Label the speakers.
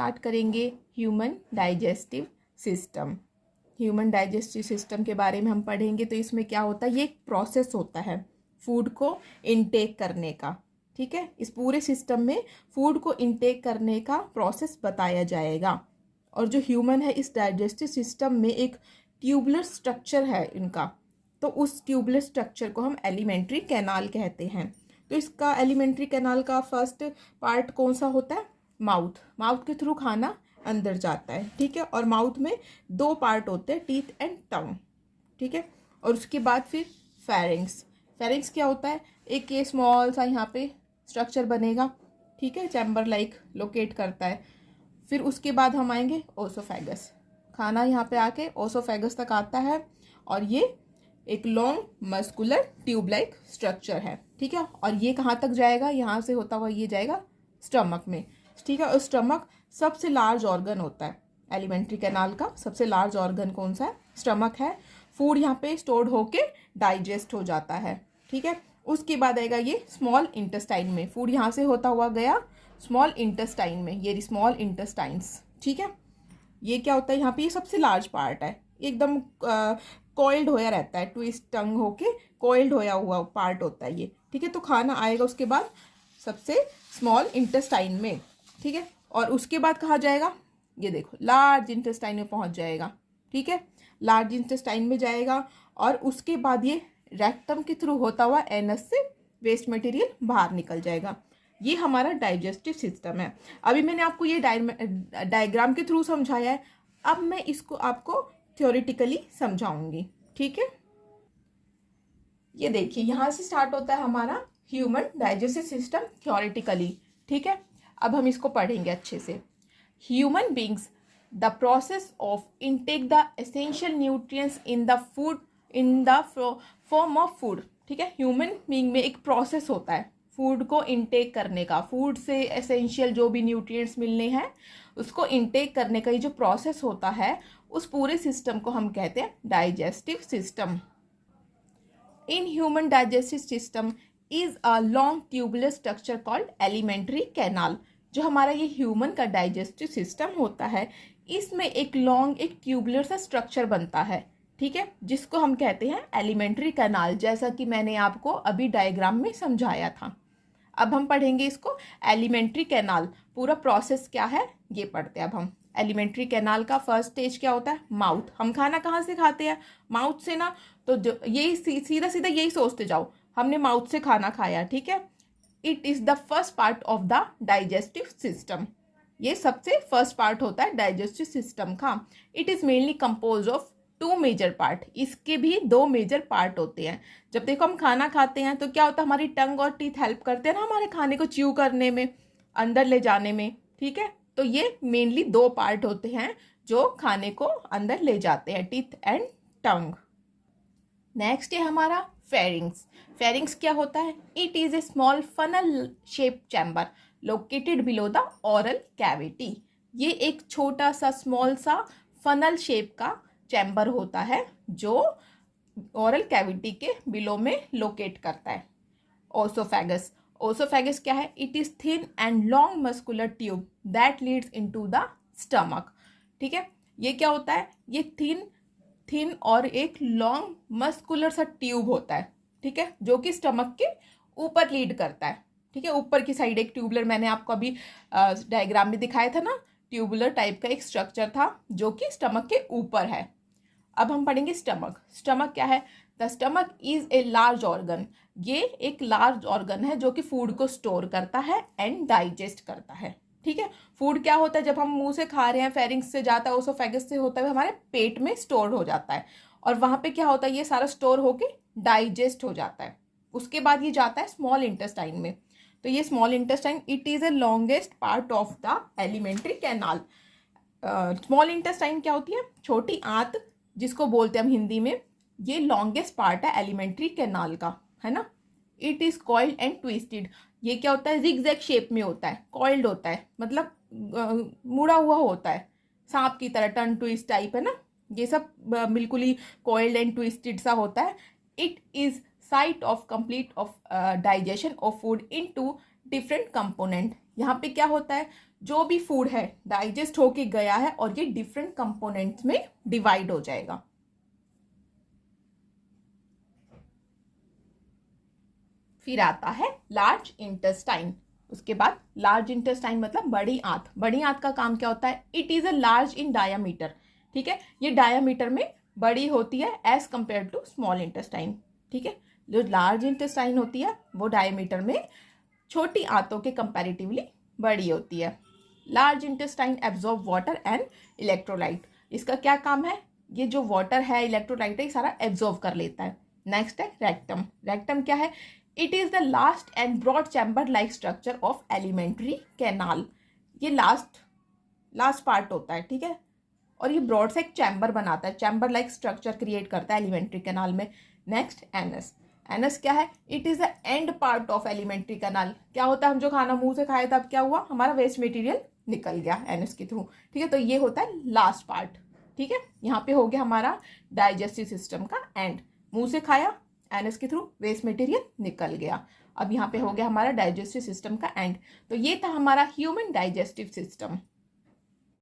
Speaker 1: Start करेंगे human digestive system. Human digestive system के बारे में हम पढ़ेंगे। तो इसमें क्या होता है, ये एक प्रोसेस होता है फूड को इनटेक करने का। ठीक है, इस पूरे सिस्टम में फूड को इनटेक करने का प्रोसेस बताया जाएगा। और जो ह्यूमन है, इस डाइजेस्टिव सिस्टम में एक ट्यूबुलर स्ट्रक्चर है इनका, तो उस ट्यूबुलर स्ट्रक्चर को हम एलिमेंट्री कैनाल कहते हैं। तो इसका एलिमेंट्री कैनाल का फर्स्ट पार्ट कौन सा होता है, माउथ। माउथ के थ्रू खाना अंदर जाता है। ठीक है, और माउथ में दो पार्ट होते हैं, टीथ एंड टंग। ठीक है, और उसके बाद फिर फेरिंग्स। फेरिंग्स क्या होता है, एक ये स्मॉल सा यहाँ पे स्ट्रक्चर बनेगा। ठीक है, चैम्बर लाइक लोकेट करता है। फिर उसके बाद हम आएंगे ओसोफेगस। खाना यहाँ पे आके ओसोफेगस तक आता है, और ये एक long muscular tube like structure है। ठीक है, और ये कहाँ तक जाएगा, यहाँ से होता हुआ ये जाएगा स्टमक में। ठीक है, और स्टमक सबसे लार्ज ऑर्गन होता है। एलिमेंट्री कैनाल का सबसे लार्ज ऑर्गन कौन सा है, स्टमक है। फूड यहाँ पे स्टोर्ड होके डाइजेस्ट हो जाता है। ठीक है, उसके बाद आएगा ये स्मॉल इंटेस्टाइन में। फूड यहाँ से होता हुआ गया स्मॉल इंटेस्टाइन में, ये स्मॉल इंटेस्टाइन्स। ठीक है, ये क्या होता है, यहाँ पे ये सबसे लार्ज पार्ट है, एकदम कॉइल्ड होया रहता है, ट्विस्ट टंग होके कॉइल्ड होया हुआ पार्ट होता है ये। ठीक है, तो खाना आएगा उसके बाद सबसे स्मॉल इंटेस्टाइन में। ठीक है, और उसके बाद कहाँ जाएगा, ये देखो लार्ज इंटेस्टाइन में पहुँच जाएगा। ठीक है, लार्ज इंटेस्टाइन में जाएगा, और उसके बाद ये रेक्टम के थ्रू होता हुआ एनस से वेस्ट मटेरियल बाहर निकल जाएगा। ये हमारा डाइजेस्टिव सिस्टम है। अभी मैंने आपको ये डायग्राम के थ्रू समझाया है, अब मैं इसको आपको थ्योरेटिकली समझाऊंगी। ठीक है, ये देखिए यहाँ से स्टार्ट होता है हमारा ह्यूमन डाइजेस्टिव सिस्टम थ्योरेटिकली। ठीक है, अब हम इसको पढ़ेंगे अच्छे से। Human beings the process of intake the essential nutrients in the food in the form of food. ठीक है, ह्यूमन बींग में एक प्रोसेस होता है फूड को इनटेक करने का। फूड से एसेंशियल जो भी न्यूट्रिएंट्स मिलने हैं उसको इनटेक करने का ये जो प्रोसेस होता है, उस पूरे सिस्टम को हम कहते हैं digestive system. In human digestive system is a long tubular structure called alimentary canal. जो हमारा ये ह्यूमन का डाइजेस्टिव सिस्टम होता है, इसमें एक लॉन्ग एक ट्यूबुलर सा स्ट्रक्चर बनता है। ठीक है, जिसको हम कहते हैं एलिमेंट्री कैनाल, जैसा कि मैंने आपको अभी डायग्राम में समझाया था। अब हम पढ़ेंगे इसको एलिमेंट्री कैनाल, पूरा प्रोसेस क्या है ये पढ़ते हैं अब हम। एलिमेंट्री कैनाल का फर्स्ट स्टेज क्या होता है, माउथ। हम खाना कहाँ से खाते हैं, माउथ से ना। तो जो यही सीधा सीधा यही सोचते जाओ, हमने माउथ से खाना खाया। ठीक है, it is the first part of the digestive system. ये सबसे फर्स्ट पार्ट होता है डाइजेस्टिव सिस्टम का। It is mainly compose of two major part. इसके भी दो मेजर पार्ट होते हैं। जब देखो हम खाना खाते हैं तो क्या होता है, हमारी टंग और टीथ हेल्प करते हैं ना हमारे खाने को च्यू करने में, अंदर ले जाने में। ठीक है, तो ये मेनली दो पार्ट होते हैं जो खाने को अंदर ले जाते हैं, टीथ एंड टंग। नेक्स्ट है हमारा फेरिंग्स। फेरिंग्स क्या होता है, it is a small funnel shape chamber located below the oral cavity. ये एक छोटा सा स्मॉल सा फनल शेप का चैम्बर होता है जो ओरल कैविटी के बिलो में लोकेट करता है। ओसोफेगस। ओसोफेगस क्या है, it is thin and long muscular tube that leads into the stomach. ठीक है, ये क्या होता है, ये थिन और एक लॉन्ग मस्कुलर सा ट्यूब होता है। ठीक है, जो कि स्टमक के ऊपर लीड करता है। ठीक है, ऊपर की साइड एक ट्यूबुलर, मैंने आपको अभी डायग्राम में दिखाया था ना, ट्यूबुलर टाइप का एक स्ट्रक्चर था जो कि स्टमक के ऊपर है। अब हम पढ़ेंगे स्टमक। स्टमक क्या है, the stomach is a large organ. ये एक लार्ज ऑर्गन है जो कि फूड को स्टोर करता है एंड डाइजेस्ट करता है। ठीक है, फूड क्या होता है, जब हम मुंह से खा रहे हैं, फेरिंग्स से जाता है, ओसोफेगस से होता है, हमारे पेट में स्टोर हो जाता है, और वहां पे क्या होता है, ये सारा स्टोर होके डाइजेस्ट हो जाता है। उसके बाद ये जाता है स्मॉल इंटेस्टाइन में। तो ये small intestine it is a longest part of the alimentary canal. Small intestine क्या होती है, छोटी आंत जिसको बोलते हैं हम हिंदी में। ये लॉन्गेस्ट पार्ट है एलिमेंट्री कैनाल का, है ना। It is coiled and twisted. ये क्या होता है, जिगजैग शेप में होता है, कॉइल्ड होता है, मतलब मुड़ा हुआ होता है, सांप की तरह, टर्न ट्विस्ट टाइप, है ना। ये सब बिल्कुल ही कॉइल्ड एंड ट्विस्टेड सा होता है। It is site of complete of digestion of food into different component. यहाँ पे क्या होता है, जो भी फूड है डाइजेस्ट होके गया है और ये डिफरेंट कंपोनेंट्स में डिवाइड हो जाएगा। फिर आता है लार्ज इंटेस्टाइन। उसके बाद लार्ज इंटेस्टाइन मतलब बड़ी आंत। बड़ी आंत का काम क्या होता है? It is a large in diameter. ठीक है, ये डायामीटर में बड़ी होती है as compare to small intestine. ठीक है, जो लार्ज इंटेस्टाइन होती है वो डायमीटर में छोटी आंतों के कंपैरेटिवली बड़ी होती है। Large intestine absorb water and electrolyte. इसका क्या काम है? ये जो वाटर है, इलेक्ट्रोलाइट है, ये सारा एब्जॉर्ब कर लेता है। नेक्स्ट है रेक्टम। रेक्टम क्या है? It is the last and broad chamber like structure of alimentary canal. ये लास्ट पार्ट होता है। ठीक है, और ये ब्रॉड से एक चैम्बर बनाता है, चैम्बर लाइक स्ट्रक्चर क्रिएट करता है एलिमेंट्री कैनाल में। Next anus. एनस क्या है? It is the end part of alimentary canal. क्या होता है? हम जो खाना मुंह से खाए तब क्या हुआ? हमारा वेस्ट मटेरियल निकल गया एनस के थ्रू। ठीक है, तो ये होता है लास्ट पार्ट। ठीक है, यहाँ पे हो गया हमारा डाइजेस्टिव सिस्टम का एंड। मुंह से खाया, एनस के थ्रू वेस्ट मटेरियल निकल गया। अब यहाँ पे हो गया हमारा डाइजेस्टिव सिस्टम का एंड। तो ये था हमारा ह्यूमन डाइजेस्टिव सिस्टम।